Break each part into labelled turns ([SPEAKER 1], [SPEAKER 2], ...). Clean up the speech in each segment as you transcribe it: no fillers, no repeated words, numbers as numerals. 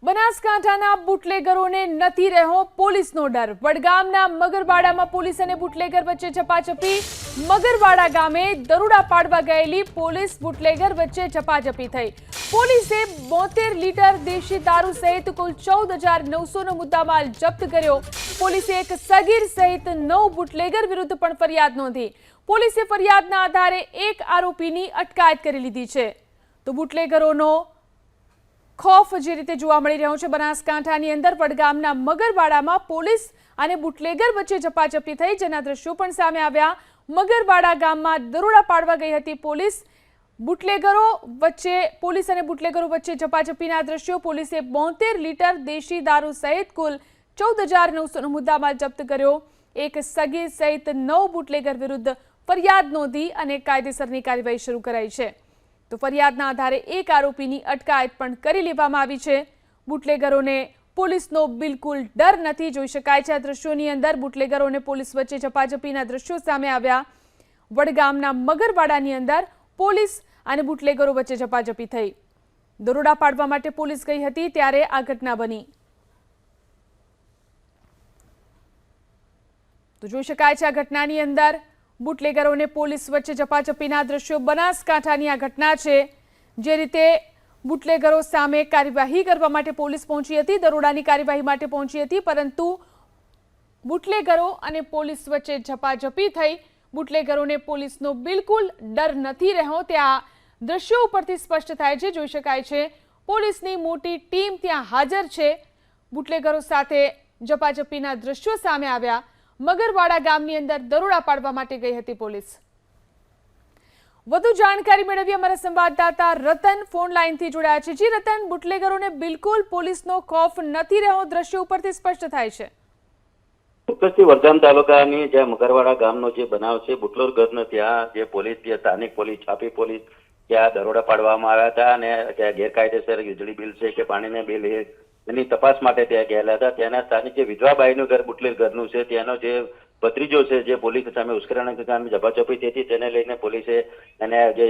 [SPEAKER 1] બનાસકાંઠાના બુટલેગરોને નથી રહ્યો પોલીસનો ડર। વડગામના મગરવાડામાં પોલીસ અને બુટલેગર વચ્ચે ઝપાઝપી। મગરવાડા ગામે દરોડા પાડવા ગયેલી પોલીસ બુટલેગર વચ્ચે ઝપાઝપી થઈ। પોલીસે 72 લીટર દેશી દારૂ સહિત કુલ 14,900નો મુદ્દામાલ જપ્ત કર્યો। પોલીસે એક સગીર સહિત 9 બુટલેગર વિરુદ્ધ પણ ફરિયાદ નોંધી। પોલીસે ફરિયાદના આધારે એક આરોપીની અટકાયત કરી લીધી છે। તો બુટલેગરોનો खौफ जे रीते जोवा मळी रह्यो छे। बनासकांठानी अंदर वडगामना मगरवाडामां पोलीस अने बुटलेगर वच्चे झपाझपी थई, जेना दृश्यो पण सामे आव्या। मगरवाड़ा गाममां दरोड़ा पाडवा गई हती पोलीस। बुटलेगरो वच्चे पोलीस अने बुटलेगरो वच्चे झपाझपीना दृश्यो। पोलीसे 72 લીટર देशी दारू सहित कुल 14,900નો मुद्दामाल जप्त कर्यो। एक सगीर सहित 9 बुटलेगर विरुद्ध फरियाद नोंधी अने कायदेसरनी कार्यवाही शरू कराई छे। तो फरियादना आधारे एक आरोपीनी अटकायत पण करी लेवामां आवी छे। बुटलेगरोने पोलीसनो बिलकुल डर नथी। जोई शकाय छे आ दृश्योनी अंदर बुटलेगरोने पोलीस वच्चे झपाझपीना दृश्यो सामे आव्या। वडगामना मगरवाडानी अंदर पोलीस अने बुटलेगरो वच्चे झपाझपी थई। दरोड़ा पाडवा माटे पोलीस गई हती त्यारे आ घटना बनी। तो जोई शकाय छे आ घटनानी अंदर बुटलेगरों ने पोलीस वच्चे झपाझपीना दृश्यो। बनासकांठानी आ घटना छे, जे रीते बुटलेगरो सामे कार्यवाही करवा माटे पोलीस पहोंची हती, दरोडानी कार्यवाही माटे पहोंची हती, परंतु बुटलेगरो अने पोलीस वच्चे झपाझपी थई। बुटलेगरोने पोलीसनो बिलकुल डर नथी रह्यो ते आ दृश्यो उपरथी स्पष्ट थाय छे। जोई शकाय छे पोलीसनी मोटी टीम त्यां हाजर छे। बुटलेगरो साथे झपाझपीना दृश्यो सामे आव्या। मगरवाड़ा गामनी अंदर दरोड़ा पाडवा माटे गई हती पोलीस। વધુ જાણકારી મેળવી અમારા સંવાદદાતા રતન ફોન લાઈનથી જોડાયા છે। જી રતન, બુટલેગરોને બિલકુલ પોલીસનો ખૌફ નથી રહ્યો, દ્રશ્ય ઉપરથી સ્પષ્ટ થાય છે।
[SPEAKER 2] ચોક્કસથી વડગામ તાલુકાની જે મગરવાડા ગામનો જે બનાવ છે, બુટલેગરનો ત્યાં જે પોલીસ, જે સ્થાનિક પોલીસ, છાપી પોલીસ ત્યાં દરોડા પાડવામાં આવ્યા હતા અને ગેરકાયદેસર વીજળી બિલ છે કે પાણીના બિલ એની તપાસ માટે ત્યાં ગયેલા હતા। ત્યાંના સ્થાનિક જે વિધવાબાઈનું ઘર બુટલેગરનું છે, ત્યાંનો જે ભત્રીજો છે જે પોલીસ સામે ઉશ્કેરણી સામે ઝપાઝપી થઈ, તેને લઈને પોલીસે એને જે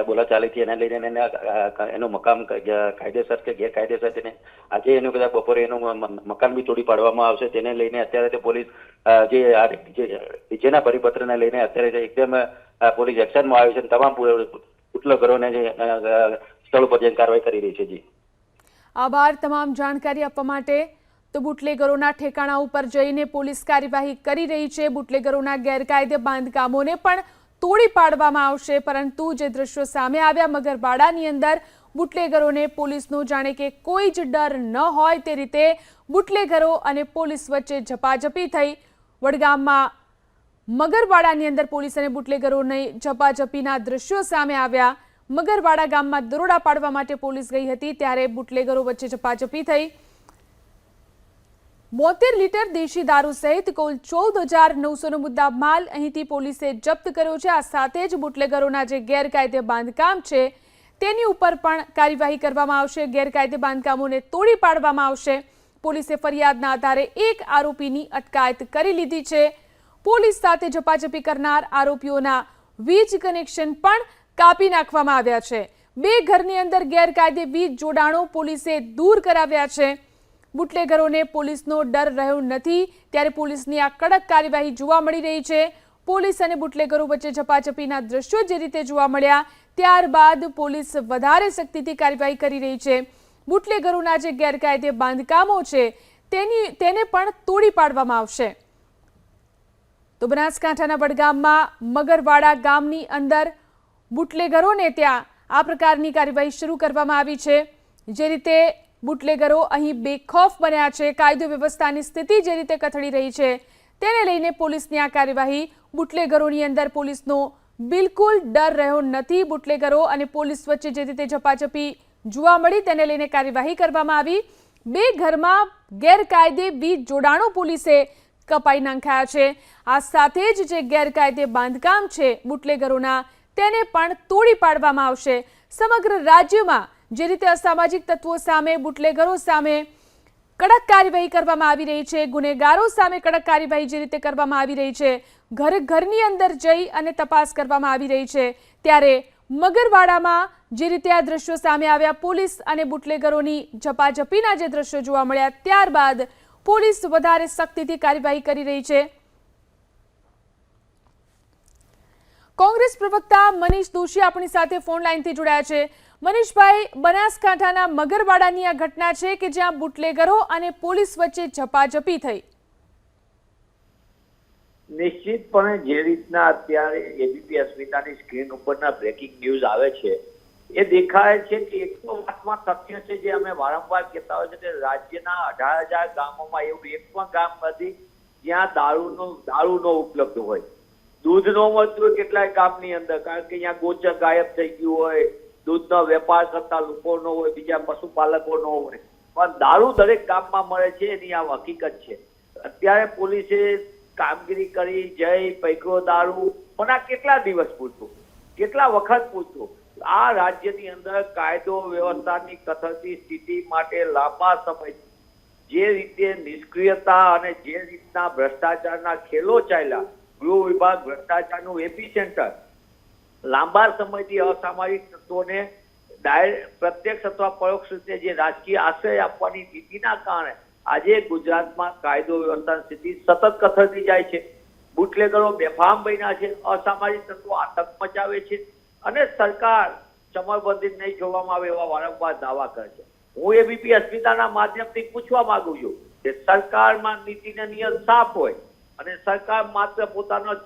[SPEAKER 2] બોલાચાલી થી એને લઈને એનો મકાન કાયદેસર કે ગેરકાયદેસર તેને આજે એનું કદાચ બપોરે એનું મકાન બી તોડી પાડવામાં આવશે। તેને લઈને અત્યારે તે પોલીસ જે ડીજેના પરિપત્રને લઈને અત્યારે એકદમ પોલીસ એક્શનમાં આવી છે। તમામ બુટલેગરોને જે સ્થળ ઉપર જઈને કાર્યવાહી કરી રહી છે। જી
[SPEAKER 1] આભાર તમામ જાણકારી આપવા માટે। તો બુટલેગરોના ઠેકાણા ઉપર જઈને પોલીસ કાર્યવાહી કરી રહી છે। બુટલેગરોના ગેરકાયદે બાંધકામોને પણ તોડી પાડવામાં આવશે, પરંતુ જે દ્રશ્યો સામે આવ્યા મગરવાડાની અંદર બુટલેગરોને પોલીસનો જાણે કે કોઈ જ ડર ન હોય તે રીતે બુટલેગરો અને પોલીસ વચ્ચે ઝપાઝપી થઈ। વડગામમાં મગરવાડાની અંદર પોલીસ અને બુટલેગરોની ઝપાઝપીના દૃશ્યો સામે આવ્યા। મગરવાડા ગામમાં દરોડા પાડવા માટે પોલીસ ગઈ હતી ત્યારે બુટલેગરો વચ્ચે ઝપાઝપી થઈ। 72 લીટર દેશી દારૂ સહિત કુલ 14,900નો મુદ્દા માલ અહીંથી પોલીસે જપ્ત કર્યો છે। આ સાથે જ બુટલેગરોના જે ગેરકાયદે બાંધકામ છે તેની ઉપર પણ કાર્યવાહી કરવામાં આવશે। ગેરકાયદે બાંધકામોને તોડી પાડવામાં આવશે। પોલીસે ફરિયાદના આધારે એક આરોપીની અટકાયત કરી લીધી છે। પોલીસ સાથે ઝપાઝપી કરનાર આરોપીઓના વીજ કનેક્શન પણ કાપી નાખવામાં આવ્યા છે। 2 ઘરની અંદર ગેરકાયદે વીજ જોડાણો પોલીસે દૂર કરાવ્યા છે। બુટલેગરોને પોલીસનો ડર રહ્યો નથી, ત્યારે પોલીસની આ કડક કાર્યવાહી જોવા મળી રહી છે। પોલીસ અને બુટલેગરો વચ્ચે ઝપાઝપીના દૃશ્યો જે રીતે જોવા મળ્યા, ત્યારબાદ પોલીસ વધારે શક્તિથી કાર્યવાહી કરી રહી છે। બુટલેગરોના જે ગેરકાયદે બાંધકામો છે તેને પણ તોડી પાડવામાં આવશે। તો બનાસકાંઠાના વડગામમાં મગરવાડા ગામની અંદર બુટલેગરોને ત્યાં આ પ્રકારની કાર્યવાહી શરૂ કરવામાં આવી છે। જે રીતે બુટલેગરો અહીં બેખૌફ બન્યા છે, કાયદો વ્યવસ્થાની સ્થિતિ જે રીતે કથળી રહી છે તેને લઈને પોલીસની આ કાર્યવાહી। બુટલેગરોની અંદર પોલીસનો બિલકુલ ડર રહ્યો નથી। બુટલેગરો અને પોલીસ વચ્ચે જે રીતે ઝપાઝપી જોવા મળી તેને લઈને કાર્યવાહી કરવામાં આવી। 2 ઘરમાં ગેરકાયદે વીજ જોડાણો પોલીસે કપાઈ નાખ્યા છે। આ સાથે જ જે ગેરકાયદે બાંધકામ છે બુટલેગરોના તેને પણ તોડી પાડવામાં આવશે। સમગ્ર રાજ્યમાં જે રીતે અસામાજિક તત્વો સામે, બુટલેગરો સામે કડક કાર્યવાહી કરવામાં આવી રહી છે, ગુનેગારો સામે કડક કાર્યવાહી જે રીતે કરવામાં આવી રહી છે, ઘર ઘરની અંદર જઈ અને તપાસ કરવામાં આવી રહી છે, ત્યારે મગરવાડામાં જે રીતે આ દ્રશ્યો સામે આવ્યા, પોલીસ અને બુટલેગરોની ઝપાઝપીના જે દ્રશ્યો જોવા મળ્યા, ત્યારબાદ પોલીસ વધારે સખ્તીથી કાર્યવાહી કરી રહી છે. કોંગ્રેસ પ્રવક્તા મનીષ દોશી આપણી સાથે ફોન લાઈનથી જોડાયા છે. મનીષભાઈ, બનાસકાંઠાના મગરવાડાની આ ઘટના છે કે જ્યાં બુટલેગરો અને પોલીસ વચ્ચે ઝપાઝપી થઈ.
[SPEAKER 3] નિશ્ચિતપણે જે રીતના અત્યારે એબીપી અસ્મિતાની સ્ક્રીન ઉપરના બ્રેકિંગ ન્યૂઝ આવે છે એ દેખાય છે કે એક તો વાતમાં તથ્ય છે જે અમે વારંવાર કહેતા હોય છે કે રાજ્યના 18,000 ગામોમાં એવું એક પણ ગામ નથી જ્યાં દારૂનો ઉપલબ્ધ હોય. દૂધનો મળતું હોય કેટલાય ગામની અંદર, કારણ કે અહીંયા ગોચર ગાયબ થઈ ગયું હોય, દૂધનો વેપાર કરતા લોકોનો હોય, બીજા પશુપાલકોનો હોય, પણ દારૂ દરેક ગામમાં મળે છે એની આ હકીકત છે. અત્યારે પોલીસે કામગીરી કરી, જય પૈકરો દારૂ, પણ આ કેટલા દિવસ પૂરતું, કેટલા વખત પૂરતું? આ રાજ્યની અંદર કાયદો વ્યવસ્થાની કથળતી સ્થિતિ માટે લાંબા સમયથી જે રીતે નિષ્ક્રિયતા અને જે રીતના ભ્રષ્ટાચારના ખેલો ચાલ્યા, ગૃહ વિભાગ ભ્રષ્ટાચારનું એપી સેન્ટર, લાંબા સમયથી અસામાજિક તત્વોને પ્રત્યક્ષ અથવા પરોક્ષ રીતે જે રાજકીય આશ્રય આપવાની નીતિના કારણે આજે ગુજરાતમાં કાયદો વ્યવસ્થાની સ્થિતિ સતત કથળતી જાય છે. બુટલેગરો બેફામ બન્યા છે, અસામાજિક તત્વો આતંક મચાવે છે અને સરકાર ચમરબંધી નહીં જોવામાં આવે એવા વારંવાર દાવા કરે છે. હું એબીપી અસ્મિતાના માધ્યમથી પૂછવા માંગુ છું કે સરકારમાં નીતિને નિયત સાફ હોય અને સરકાર માત્ર પોતાની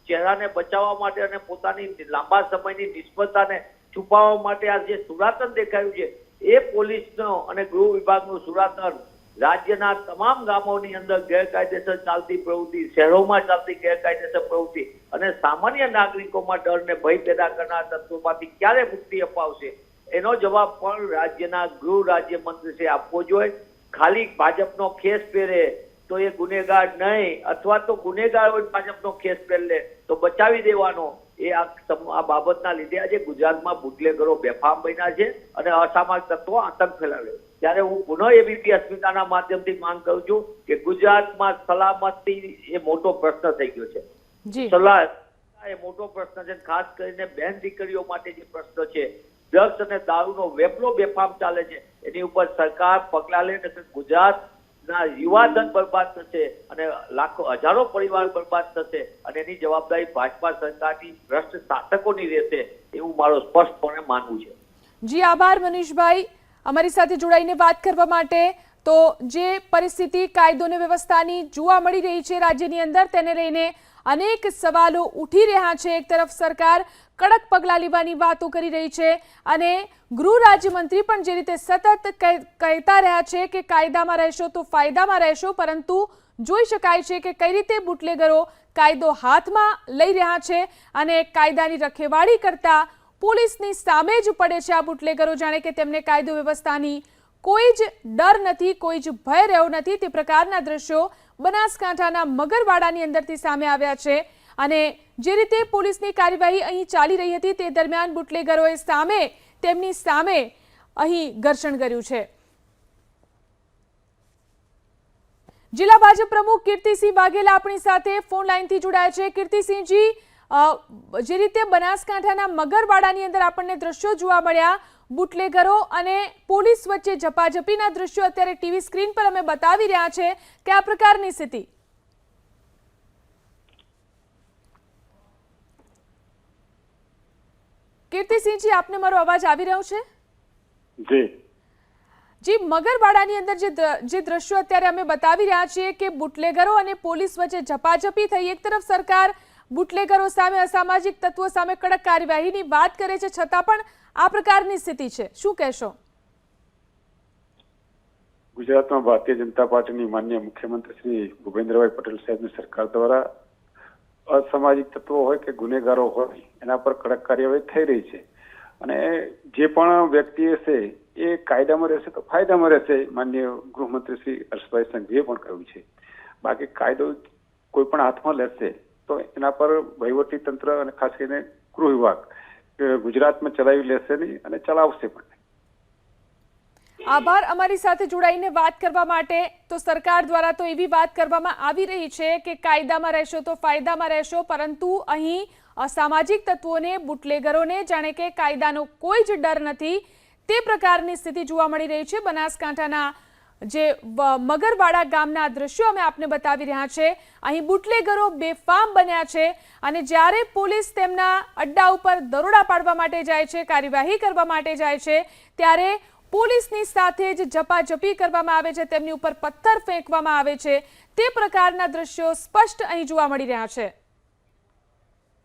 [SPEAKER 3] ચહેરાને બચાવવા માટે અને પોતાની લાંબા સમયની નિષ્ફળતાને છુપાવવા માટે આ જે સુરાતન દેખાયું છે એ પોલીસનો અને ગૃહ વિભાગનું સુરાતન રાજ્યના તમામ ગામોની અંદર ગેરકાયદેસર ચાલતી પ્રવૃત્તિ, શહેરોમાં ચાલતી ગેરકાયદેસર પ્રવૃત્તિ અને સામાન્ય નાગરિકોમાં ડર ને ભય પેદા કરનાર તત્વોમાંથી ક્યારે મુક્તિ અપાવશે એનો જવાબ પણ રાજ્યના ગૃહ રાજ્યમંત્રીશ્રીએ આપવો જોઈએ. ખાલી ભાજપનો ખેસ પહેરે તો એ ગુનેગાર નહીં, અથવા તો ગુનેગાર હોય ભાજપનો ખેસ પહેરે તો બચાવી દેવાનો, એ આ બાબતના લીધે આજે ગુજરાતમાં બુટલેગરો બેફામ બન્યા છે અને અસામાજિક તત્વો આતંક ફેલાવે. ત્યારે હું પુનઃ એબીપી અસ્મિતાના માધ્યમથી માંગ કરું છું કે ગુજરાતમાં સલામતી એ મોટો પ્રશ્ન થઈ ગયો છે. સલાહ એ મોટો પ્રશ્ન છે, ખાસ કરીને બહેન દીકરીઓ માટે જે પ્રશ્ન છે, ડ્રગ્સ અને દારૂનો વેપલો બેફામ ચાલે છે, એની ઉપર સરકાર પગલાં લે તો ગુજરાતના યુવાધન બરબાદ થશે અને હજારો પરિવાર બરબાદ થશે અને એની જવાબદારી ભાજપા સરકારની ભ્રષ્ટ શાસકોની રહેશે એવું મારું સ્પષ્ટપણે માનવું છે.
[SPEAKER 1] જી આભાર મનીષભાઈ, અમારી સાથે જોડાઈને વાત કરવા માટે. તો જે પરિસ્થિતિ કાયદો અને વ્યવસ્થાની જોવા મળી રહી છે રાજ્યની અંદર, તેને લઈને અનેક સવાલો ઉઠી રહ્યા છે. એક તરફ સરકાર કડક પગલાં લેવાની વાતો કરી રહી છે અને ગૃહ રાજ્યમંત્રી પણ જે રીતે સતત કહેતા રહ્યા છે કે કાયદામાં રહેશો તો ફાયદામાં રહેશો, પરંતુ જોઈ શકાય છે કે કઈ રીતે બુટલેગરો કાયદો હાથમાં લઈ રહ્યા છે અને કાયદાની રખેવાળી કરતા પોલીસની સામે જ પડે છે આ બુટલેગરો, જાણે કે તેમને કાયદો વ્યવસ્થાની કોઈ જ ડર નથી, કોઈ જ ભય રહ્યો નથી. તે પ્રકારના દ્રશ્યો બનાસકાંઠાના મગરવાડાની અંદરથી સામે આવ્યા છે અને જે રીતે પોલીસની કાર્યવાહી અહીં ચાલી રહી હતી તે દરમિયાન બુટલેગરોએ તેમની સામે અહીં ઘર્ષણ કર્યું છે. જિલ્લા ભાજપ પ્રમુખ કીર્તિસિંહ વાઘેલા આપણી સાથે ફોન લાઈનથી જોડાયા છે. કીર્તિસિંહજી, જે રીતે બનાસકાંઠાના મગરવાડાની અંદર આપણને દ્રશ્યો જોવા મળ્યા, બુટલેગરો અને પોલીસ વચ્ચે ઝપાઝપીના દ્રશ્યો અત્યારે ટીવી સ્ક્રીન પર અમે બતાવી રહ્યા છે કે આ પ્રકારની સ્થિતિ. કીર્તિસિંહજી, આપને મારો અવાજ આવી રહ્યો છે? જી, મગરવાડાની અંદર જે દ્રશ્યો અત્યારે અમે બતાવી રહ્યા છીએ કે બુટલેગરો અને પોલીસ વચ્ચે ઝપાઝપી થઈ. એક તરફ સરકાર બુટલેગરો સામે, અસામાજિક તત્વો સામે કડક કાર્યવાહીની વાત કરે છે, છતાં પણ આ પ્રકારની સ્થિતિ છે. શું કહેશો?
[SPEAKER 4] ગુજરાતમાં ભારતીય જનતા પાર્ટીની માનનીય મુખ્યમંત્રી શ્રી ભૂપેન્દ્રભાઈ પટેલ સાહેબની સરકાર દ્વારા અસામાજિક તત્વો હોય કે ગુનેગારો હોય એના પર કડક કાર્યવાહી થઈ રહી છે અને જે પણ વ્યક્તિ હશે એ કાયદામાં રહેશે તો ફાયદામાં રહેશે. માનનીય ગૃહમંત્રી શ્રી હર્ષભાઈ સંઘવીએ પણ કહ્યું છે. બાકી કાયદો કોઈ પણ હાથમાં લેશે તો એના પર વહીવટી તંત્ર અને ખાસ કરીને ગૃહ વિભાગ ગુજરાતમાં ચલાવી લેશે નહીં અને ચલાવશે પણ.
[SPEAKER 1] આભાર અમારી સાથે જોડાઈને વાત કરવા માટે. તો સરકાર દ્વારા તો એવી વાત કરવામાં આવી રહી છે કે કાયદામાં રહેશો તો ફાયદામાં રહેશો, પરંતુ અહીં અસામાજિક તત્વોને, બુટલેગરોને જાણે કે કાયદાનો કોઈ જ ડર નથી તે પ્રકારની સ્થિતિ જોવા મળી રહી છે. બનાસકાંઠાના જે મગરવાડા ગામના દ્રશ્યો અમે આપને બતાવી રહ્યા છે. અહીં બુટલેગરો બેફામ બન્યા છે અને જ્યારે પોલીસ તેમના અડ્ડા ઉપર દરોડા પાડવા માટે જાય છે, કાર્યવાહી કરવા માટે જાય છે, ત્યારે પોલીસની સાથે જ ઝપાઝપી કરવામાં આવે છે, તેમની ઉપર પથ્થર ફેંકવામાં આવે છે. તે પ્રકારના દ્રશ્યો સ્પષ્ટ અહીં જોવા મળી રહ્યા છે.